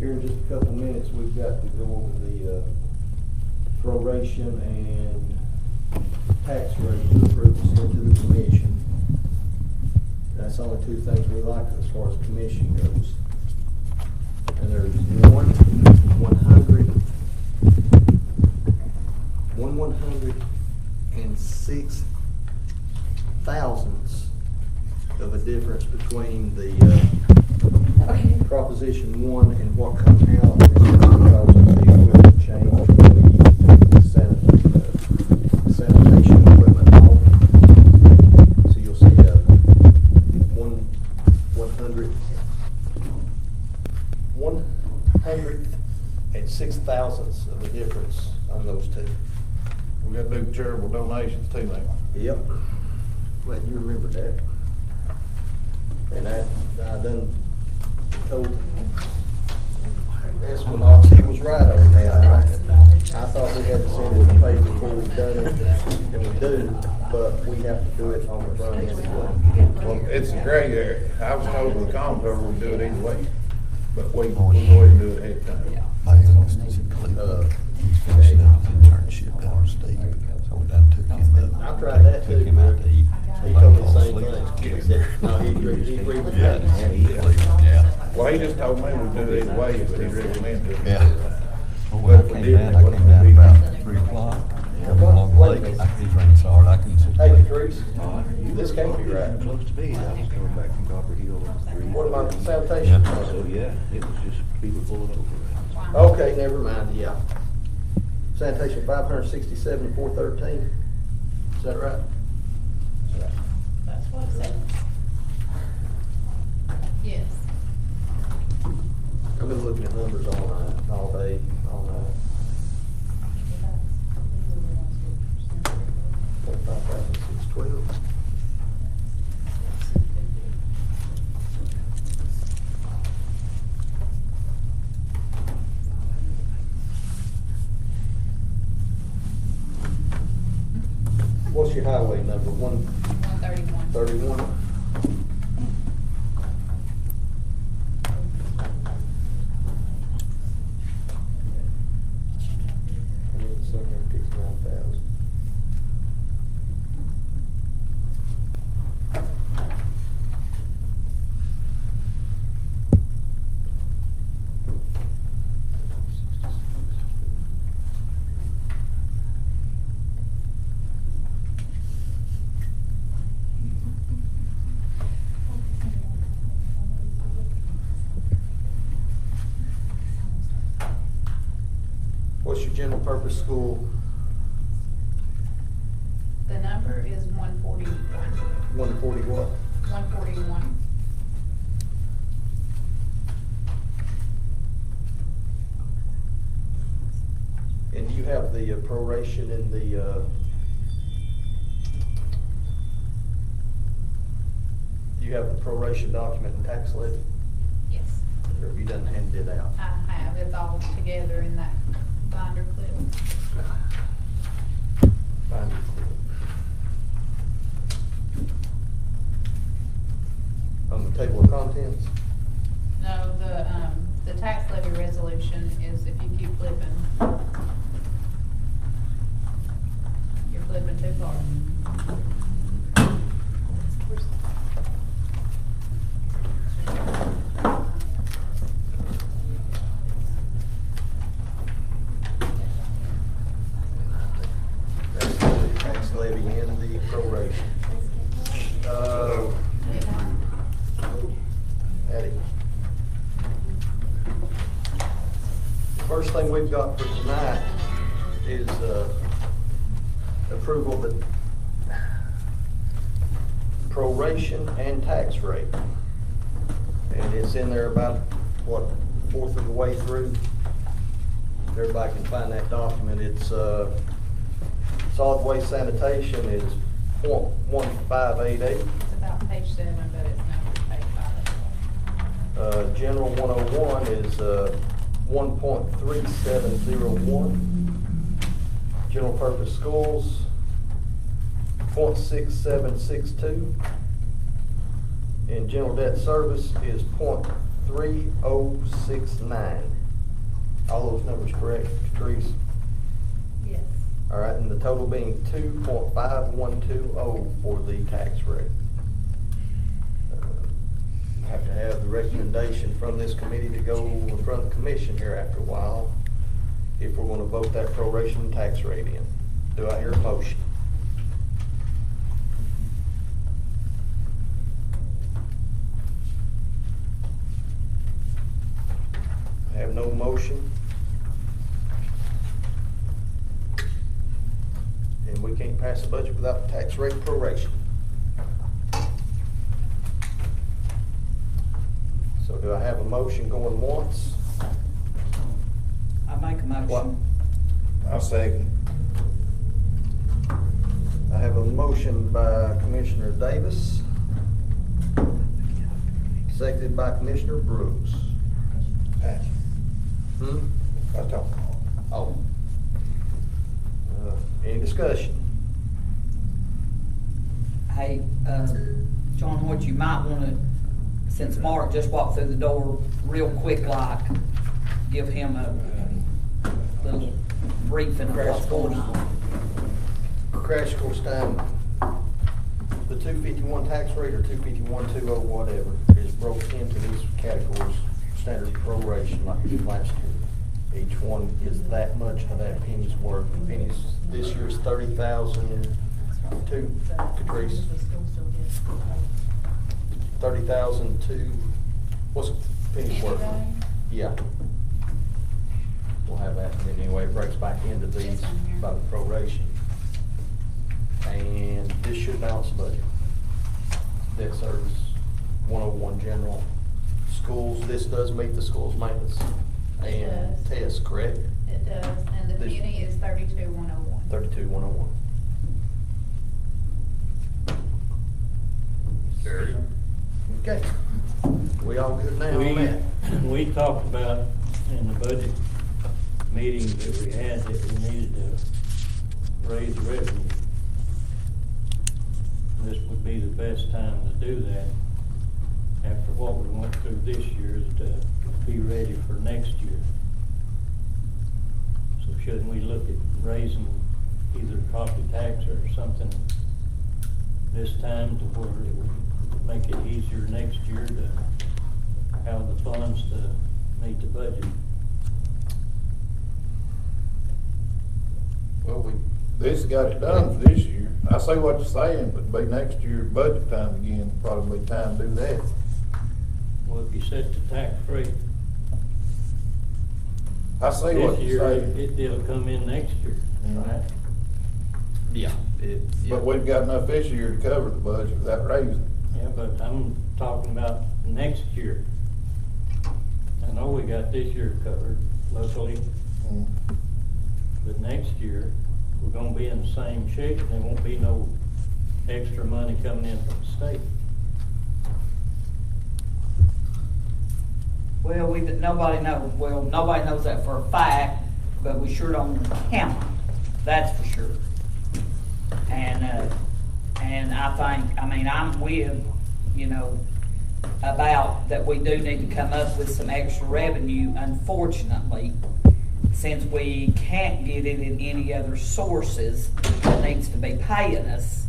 Here in just a couple minutes, we've got to go over the proration and tax rate to approve this into the commission. That's only two things we like as far as commission goes. And there's one 106 thousandths of a difference between the Proposition 1 and what comes out. This is because of the equipment change for the sanitation equipment off. So you'll see a 106 thousandths of a difference on those two. We got to do charitable donations too now. Yep. Glad you remember that. And I done told Espinox he was right on that. I thought we had to send it to pay before we done it, and we do, but we have to do it on the front end as well. Well, it's a gray area. I was told with the comptroller we'd do it either way, but we go ahead and do it ahead of time. My youngest is in Cleveland. He's finishing up his internship down in Steve. So we done took him I tried that took too. him out to eat. He told me the same thing. He said, no, he agreed with Yeah, that. yeah. Well, he just told me we'd do it either way, but he recommended it. Yeah. Well, when I came down about 3 o'clock. Coming along the lake, he's running so hard I couldn't sit. Hey, Patrice, this can't be right. Close to me, I was coming back from Copper Hill. What about the sanitation? Yeah. So, yeah, it was just people pulling over. Okay, never mind, yeah. Sanitation 567,413. Is that right? That's what it said. Yes. I've been looking at numbers all night, all day, all night. 45,612. What's your highway number? 131. 131? What's your general purpose school? The number is 141. 140 what? 141. And do you have the proration in the, do you have the proration document and tax levy? Yes. Or have you done handed it out? I have it all together in that binder clip. Binder clip. On the table of contents? No, the tax levy resolution is, if you keep flipping, you're flipping too far. That's the tax levy and the proration. Eddie. First thing we've got for tonight is approval of the proration and tax rate. And it's in there about, what, fourth of the way through. Everybody can find that document. It's solid waste sanitation is .1588. It's about page 7, but it's numbered page 5. General 101 is 1.3701. General purpose schools, 0.6762. And general debt service is 3069. All those numbers correct, Patrice? Yes. All right, and the total being 2.5120 for the tax rate. Have to have the recommendation from this committee to go in front of the commission here after a while, if we're gonna vote that proration tax rate in. Do I hear a motion? I have no motion. And we can't pass a budget without the tax rate proration. So do I have a motion going once? I make a What? motion. I'll second. I have a motion by Commissioner Davis, seconded by Commissioner Brooks. Pass. I talk. Oh. Any discussion? Hey, John, what you might wanna, since Mark just walked through the door, real quick like, give him a little briefing of what's going on. Crash course time. The 251 tax rate or 251.20, whatever, is broken into these categories, standard proration like we did last year. Each one is that much of that penny's worth. Pennies, this year's 30,002, Catrice. 30,002, what's penny's worth? Yeah. We'll have that, and then anyway, it breaks back into these Yes, I'm here. by the proration. And this should balance the budget. Debt service, 101 general, schools, this does meet the schools maintenance It and does. test, correct? It does, and the This- penny is 32,101. 32,101. Carry. Okay. We all good now on that? We talked about in the budget meetings that we had that we needed to raise revenue. This would be the best time to do that after what we went through this year, is to be ready for next year. So shouldn't we look at raising either property tax or something this time to where it would make it easier next year to have the funds to meet the budget? Well, this got it done for this year. I see what you're saying, but by next year, budget time again, probably time to do that. Well, if you set the tax rate I see this what you're year, saying, it'll come in next year, right? Yeah. but we've got enough this year to cover the budget without raising. Yeah, but I'm talking about next year. I know we got this year covered locally, Mm. but next year, we're gonna be in the same shape, and there won't be no extra money coming in from the state. Well, nobody knows that for a fact, but we sure don't count, that's for sure. And I think, I'm with, about that we do need to come up with some extra revenue. Unfortunately, since we can't get it in any other sources, that needs to be paying us.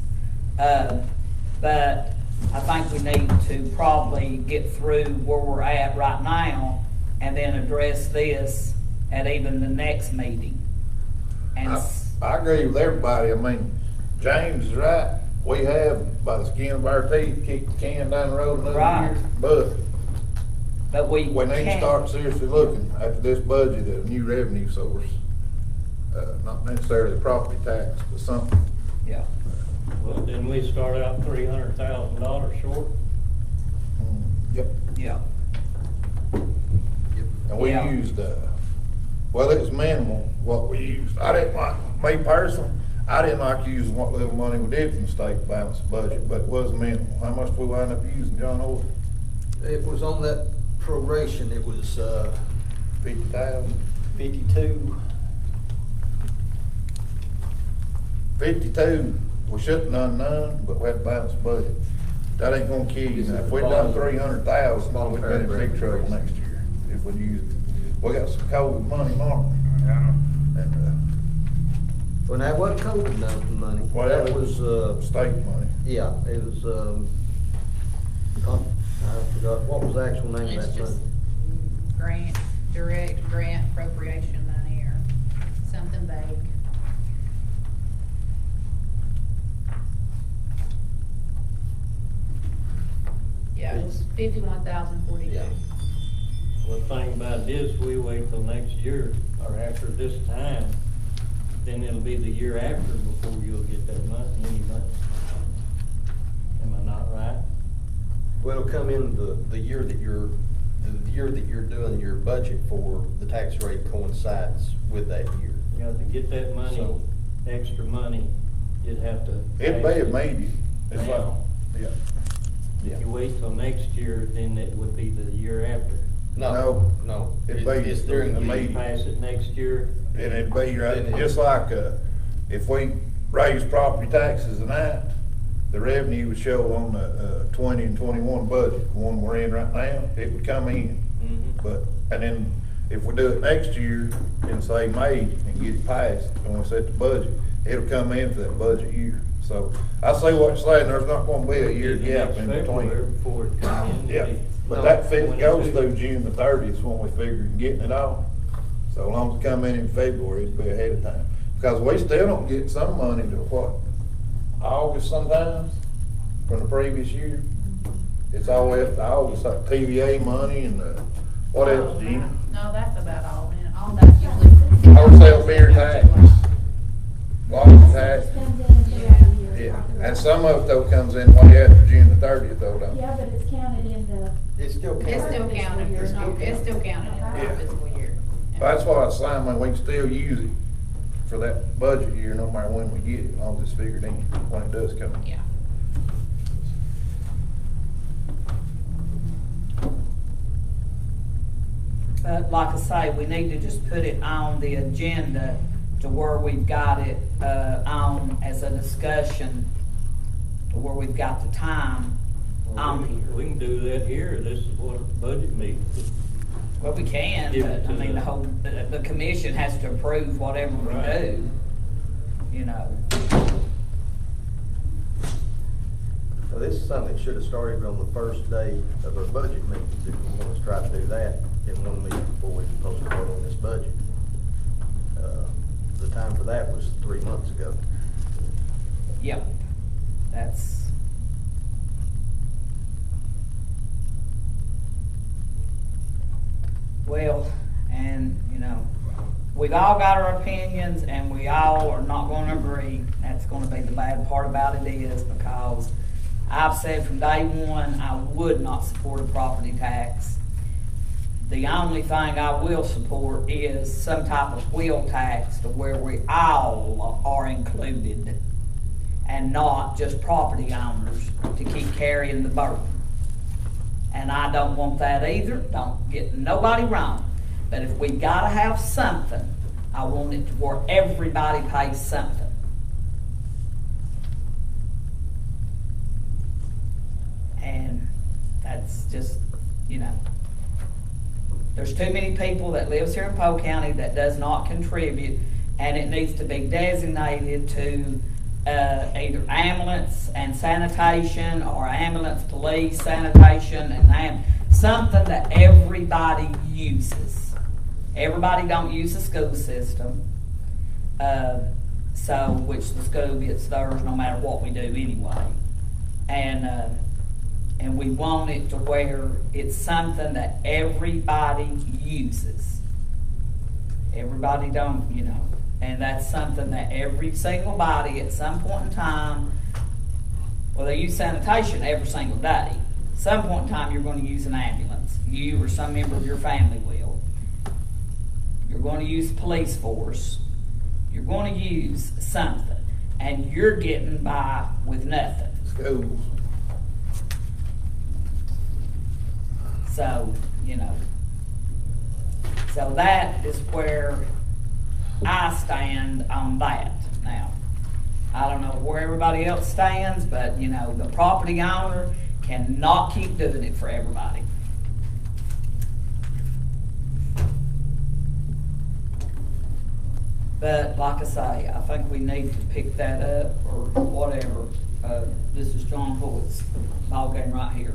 But I think we need to probably get through where we're at right now and then address this at even the next meeting. And I agree with everybody. I mean, James is right. We have, by the skin of our teeth, kicked the can down the road another Right. year. But we we need to can't- start seriously looking after this budget at a new revenue source. Not necessarily property tax, but something. Yeah. Well, didn't we start out $300,000 short? Yep. Yeah. And we Yeah. used, well, it was minimal what we used. I didn't like, me personally, I didn't like using what little money we did from the state to balance the budget, but it was minimal. How much did we wind up using, John Orr? It was on that proration, it was, 50,000? 52. 52, we shouldn't have done none, but we had to balance the budget. That ain't gonna kill you. This Now, is if the we'd done bottom- 300,000, bottom we'd been in big paragraph. trouble next year if we used it. We got some COVID money, Mark. And, Well, that wasn't COVID money. well, That it was, state money. yeah, it was, I forgot, what was the actual name of It's that just money? direct grant appropriation money or something vague. Yeah, it was 51,042. Yeah. Well, the thing about it is, we wait till next year, or after this time, then it'll be the year after before you'll get that money, any money. Am I not right? Well, it'll come in the year that you're doing your budget for, the tax rate coincides with that year. You know, to get that money, So- extra money, you'd have to. It may have made you. It's like, Now. yeah. Yeah. You wait till next year, then it would be the year after. No. It'd be It's during the the meeting. Pass it next year. And it'd be right, Then it- just like, if we raise property taxes tonight, the revenue would show on the, 20 and 21 budget, the one we're in right now, it would come in. Mhm. But, and then if we do it next year in say May and get it passed, when we set the budget, it'll come in for that budget year. So I see what you're saying, there's not gonna be a year The gap next in February between. Before it come in. Yeah, it'd be- but that fit goes through June the 30th when we figure getting it all. So long as it come in February, it'd be ahead of time. Because we still don't get some money to what, August sometimes, from the previous year? It's all after August, like TVA money and, what else, Gina? No, that's about all, and all that's usually. Wholesale beer tax, water tax, Comes in throughout the year. yeah. And some of it though comes in way after June the 30th though, don't it? Yeah, but it's counted in the, It's still It's counted. still counted, It's still it's still counted in Yeah. our fiscal year. That's why I was saying, man, we can still use it for that budget year, no matter when we get it, as long as it's figured in, when it does come in. Yeah. But like I say, we need to just put it on the agenda to where we've got it, on as a discussion, to where we've got the time on here. We can do that here, this is what a budget meeting. Well, we can, Give it but I to mean, the- the commission has to approve whatever we Right. do, you know. So this is something that should have started on the first day of our budget meetings, if we want to try to do that in one meeting before we can post a vote on this budget. The time for that was 3 months ago. Yep, that's. Well, and, you know, we've all got our opinions and we all are not gonna agree. That's gonna be the bad part about it is because I've said from day one, I would not support a property tax. The only thing I will support is some type of wheel tax to where we all are included and not just property owners to keep carrying the burden. And I don't want that either, don't get nobody wrong. But if we gotta have something, I want it to where everybody pays something. And that's just, you know, there's too many people that lives here in Polk County that does not contribute, and it needs to be designated to either ambulance and sanitation, or ambulance, police, sanitation, and something that everybody uses. Everybody don't use the school system, so which the school gets theirs no matter what we do anyway. And we want it to where it's something that everybody uses. Everybody don't, you know, and that's something that every single body at some point in time, well, they use sanitation every single day. Some point in time, you're going to use an ambulance. You or some member of your family will. You're going to use the police force. You're going to use something, and you're getting by with nothing. Schools. So, you know, so that is where I stand on that. Now, I don't know where everybody else stands, but, you know, the property owner, Cannot keep doing it for everybody. But like I say, I think we need to pick that up or whatever. This is John Hoyt's ballgame right here.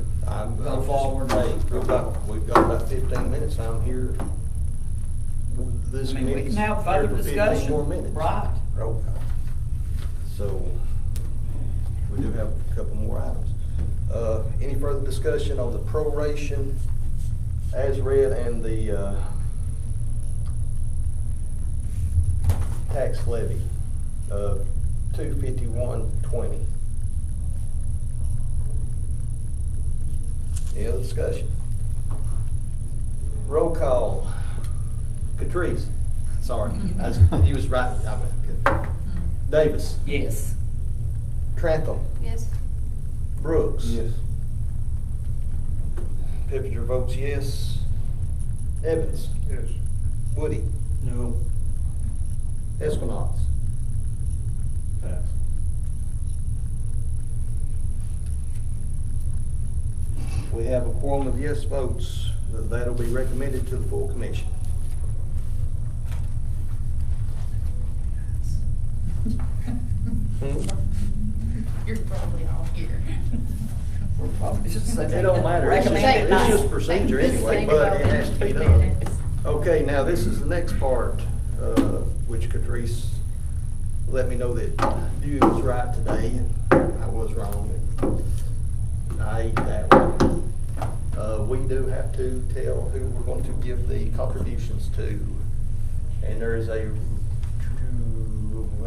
Go forward. Hey, we've got about 15 minutes, I'm here. This I mean, we committee's can have here further for 15 discussion. more minutes. Right. Roll call. So, we do have a couple more items. Any further discussion on the proration as read and the tax levy of $251.20? Any other discussion? Roll call. Catrice, sorry, he was right. Davis, Yes. Trantham, Yes. Brooks. Yes. Pippinger votes yes. Evans. Yes. Woody. No. Espinoz. Pass. We have a quorum of yes votes. That'll be recommended to the full commission. You're probably all here. It don't matter, it's Recommended night. just procedure anyway, but it has to be done. Okay, now this is the next part, which Catrice let me know that you was right today, and I was wrong. I ate that one. We do have to tell who we're going to give the contributions to, and there is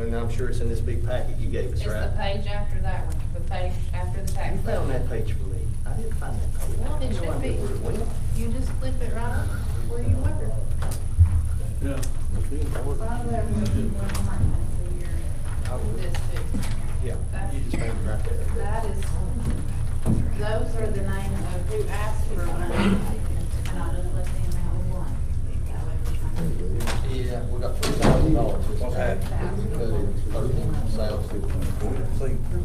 and I'm sure it's in this big packet you gave us, It's right? the page after that one, the page after the You tax found that levy. page for me. I didn't find that page. Well, it I had no should idea be. where it went. You just flip it right up where you were. Yeah. This too. Yeah, That's- you just found it right there. That is, those are the names of who asked for money, and I just let them out with one. That way we find it. Yeah, we got $3,000. What's that?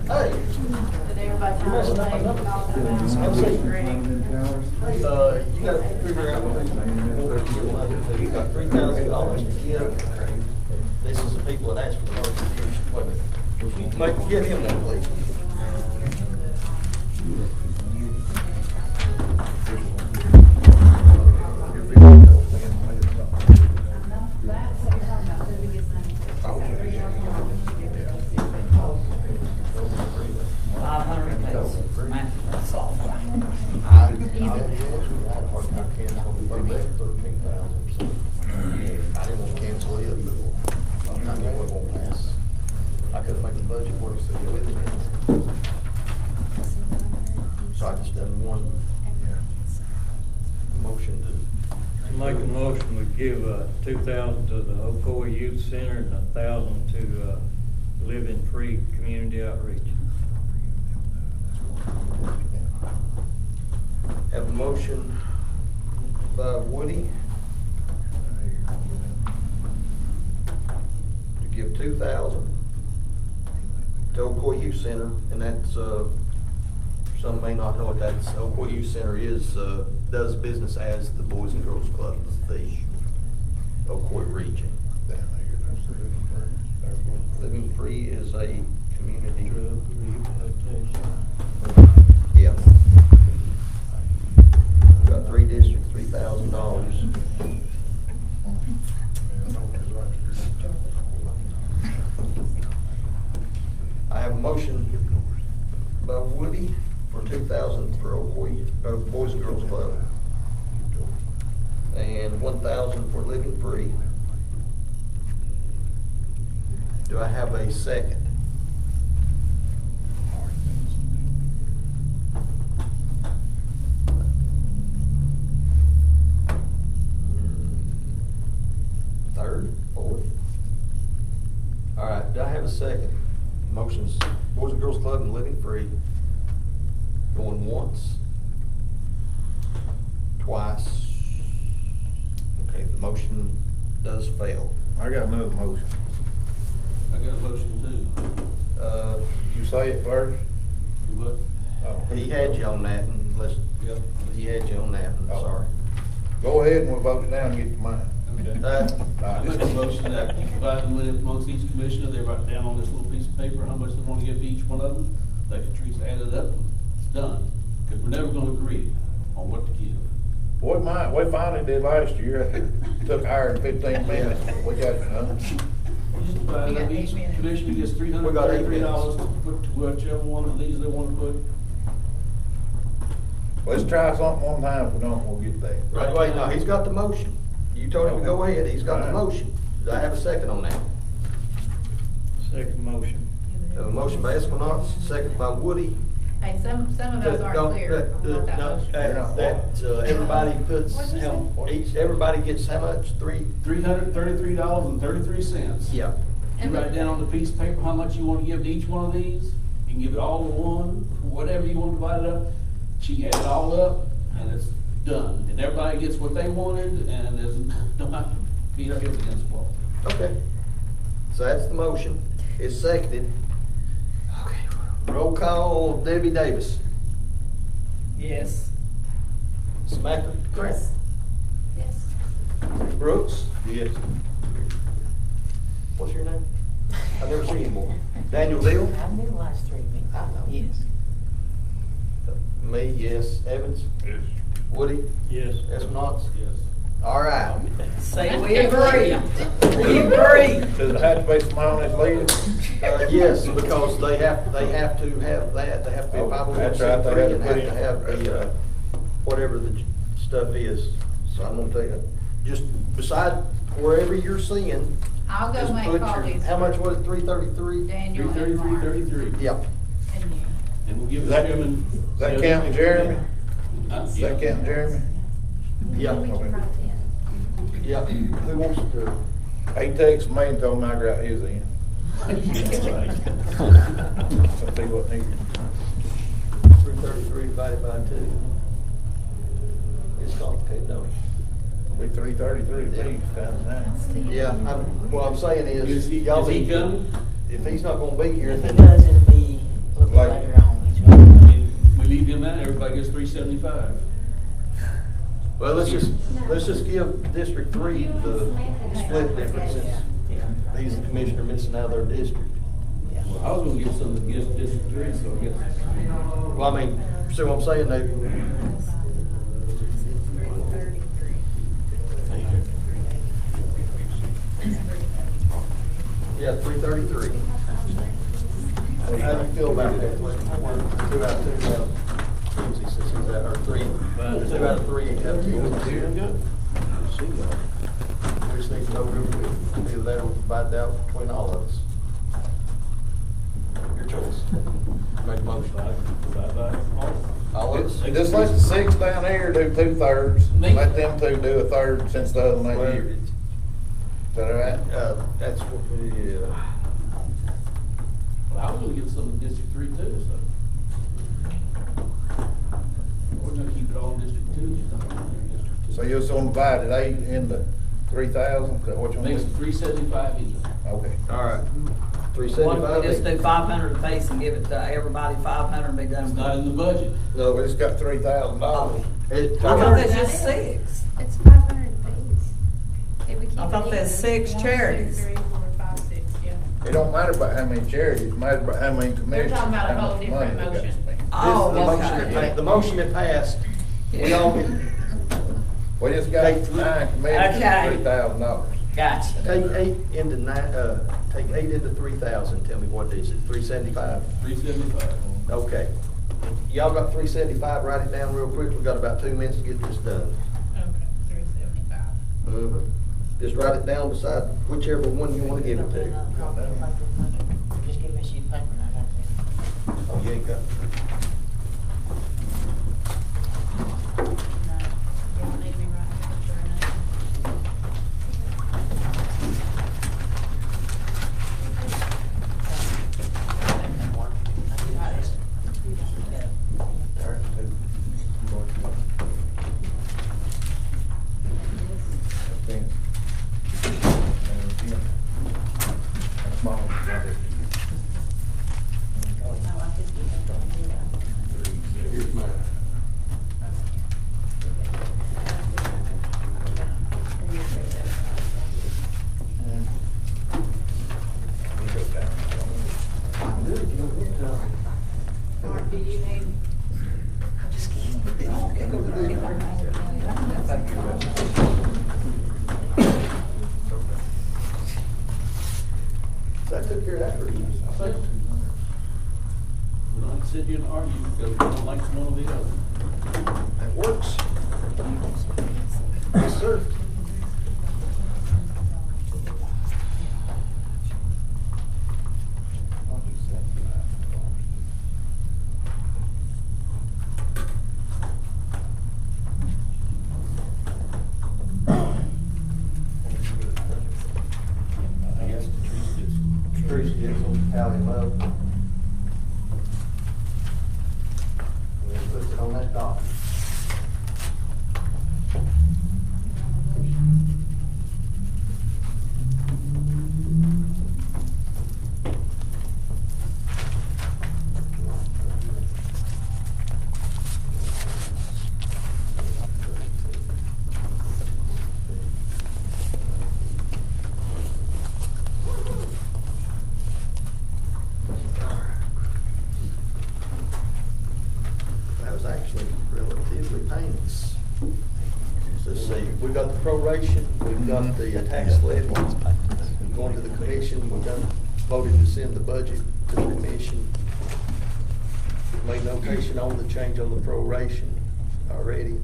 Hey, Did everybody find the name of all the amounts? you gotta figure out what you got $3,000 to give. This is the people that asked for the contribution. Get him one, please. That's what you're talking about, the biggest thing. 500 pesos. Man, that's all. I didn't want to cancel it, but I knew it won't pass. I couldn't make the budget work, so you with me. So I just done one motion to. Make a motion, we give, 2,000 to the Ocoee Youth Center and 1,000 to, Living Free Community Outreach. Have a motion by Woody to give 2,000 to Ocoee Youth Center, and that's, some may not know what that's, Ocoee Youth Center is, does business as the Boys and Girls Club of the Ocoee region. Living Free is a community. Drug rehabilitation. Yeah. Got 3 districts, $3,000. I have a motion by Woody for 2,000 for Ocoee, Boys and Girls Club, and 1,000 for Living Free. Do I have a second? Third, fourth? All right, do I have a second? Motions, Boys and Girls Club and Living Free. Going once, twice. Okay, the motion does fail. I got another motion. I got a motion too. You say it first? What? Oh. He had you on that, and he had you on that, I'm Oh. sorry. Go ahead and we'll vote it down and get the money. Okay. I make a motion that you divide the money amongst each commissioner, they write down on this little piece of paper how much they want to give to each one of them. They can Teresa add it up, it's done. Because we're never gonna agree on what to give. Boy, we finally did last year. It took hour and 15 minutes, but we got it done. Just divide it up, each commissioner gets $333 to put to whichever one of these they want to put. Let's try something one time, if we don't, we'll get there. Right, wait, no, he's got the motion. You told him to go ahead, he's got the motion. Do I have a second on that? Second motion. Have a motion by Espinoff, second by Woody. Hey, some of us aren't Don't- clear on what that motion is. Everybody puts, What'd you say? everybody gets how much? $333.33. Yeah. You write down on the piece of paper how much you want to give to each one of these. You can give it all to one, whatever you want to divide it up. She can add it all up, and it's done. And everybody gets what they wanted, and there's no have to beat our heads against the wall. Okay. So that's the motion. It's seconded. Okay. Roll call, Debbie Davis. Yes. Samantha? Yes. Yes. Brooks? Yes. What's your name? I've never seen you before. Daniel Deal? I've been the last 3 meetings. Yes. Me, yes. Evans? Yes. Woody? Yes. Espinoff? Yes. All right. Say we agree. We agree. Does it have to be some on this list? Yes, because they have to have that, they have to be a Oh, 501c3 that's right, they have to and put have in- to have the, whatever the stuff is. So I'm gonna tell you, just beside wherever you're seeing. I'll go just make put your- copies. How much was it, 333? Daniel and Mark. 333.33. Yep. And you. And we'll give Is the that- chairman. Is that counting Jeremy? Huh? Is that counting Jeremy? Yep. Yep. Who wants to? He texted me and told me I got his in. So see what he, 333 divided by 2. It's complicated, don't it? be 333 times 9. Yeah, what I'm saying Is is, he, y'all is he need, coming? if he's not gonna be here, If he then. does, it'll be a little bit Like- later on. each one. I mean, we leave him out, everybody gets 375. Well, let's just give District 3 the split difference since he's the commissioner missing out of their district. Well, I was gonna give some to District 3, so I guess. Well, I mean, see what I'm saying, they, yeah, 333. How do you feel about that? 2 out of 2, Lindsay says he's at, or 3, 2 out of 3, have to go with 2. We just need to know real quick, either that or divide it out between all of us. Your choice. Make a motion. All of us? Just let the 6 down here do 2/3. Me? Let them 2 do 1/3 since the other one ain't here. Is that all right? That's what we, Well, I was gonna give some to District 3 too, so. We're gonna keep it all in District 2, just not in District 2. So you're just gonna divide it 8 into 3,000, is that what you want? Makes it 375 each. Okay. all right. Why don't we 375. just do 500 apiece and give it to everybody, 500 and be done It's with not it? in the budget. No, we just got $3,000. It- I thought that's just 6. It's 500 apiece. If we keep I thought it there's even. 6 1, 2, charities. 3, 4, 5, 6, yeah. It don't matter about how many charities, it matters about how many We're commissions. talking about a how whole much different money we got. motion. Oh, the motion okay. that the motion that passed, we all, We just got 9 commissions, Okay. $3,000. Gotcha. take 8 into 9, take 8 into 3,000, tell me what is it, 375? 375. Okay. Y'all got 375, write it down real quick, we've got about 2 minutes to get this done. Okay, 375. Just write it down beside whichever one you wanna give it to. Just give me a sheet of paper and I got it. Oh, you ain't got. No, you don't need me right now, sure enough. Small. Oh, I could do that. care of that for you. We don't have to sit here and argue, because we don't like one or the other. That works. Yes, sir. I guess Patrice Teresa gets them, tally them up. And then puts it on that dock. That was actually relatively painless. Let's see, we got the proration, we've got the tax levy, going to the commission, we've done, voted to send the budget to the commission. Made notation on the change on the proration already.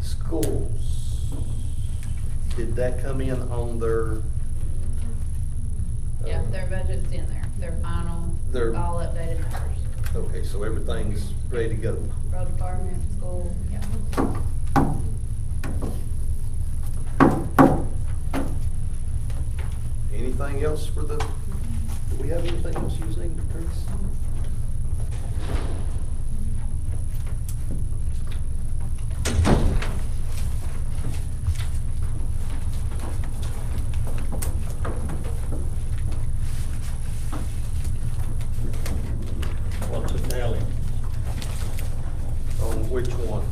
Schools, did that come in on their? Yeah, their budget's in there, their final, Their- all updated numbers. Okay, so everything's ready to go. Road department, school, yeah. Anything else for the, do we have anything else you need, Chris? What's the tally? On which one?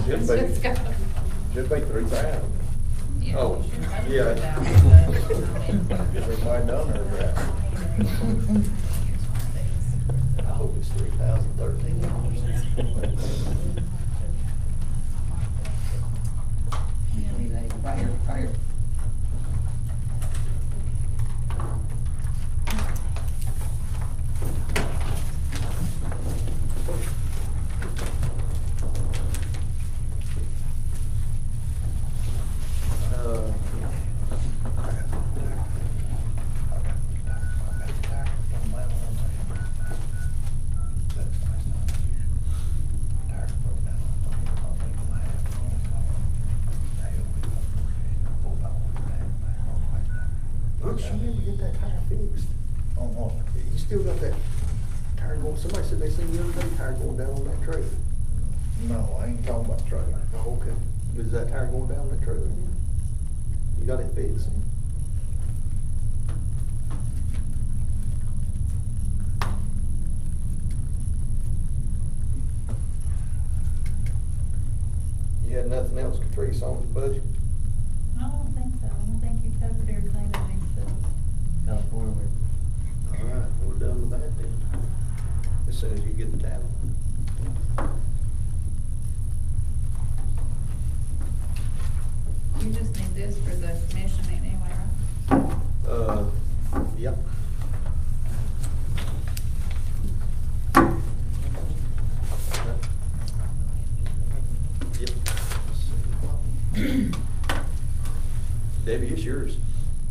Should It's be. just got- Should be 3,000. yeah. Oh, yeah. Get everybody done there, right? I hope it's $3,013. Right here, right here. Uh, Butch, you need to get that tire fixed. On what? You still got that tire going, somebody said they seen the other day, tire going down on that trailer. No, I ain't talking about trailer. Oh, okay. Is that tire going down that trailer? You got it fixed? You had nothing else, Catrice, on the budget? I don't think so. I think you covered everything that needs to. Go forward. All right, we're done with that then. As soon as you get the tab. You just need this for the commission meeting anyway, right? Yep. Yep. Debbie, it's yours.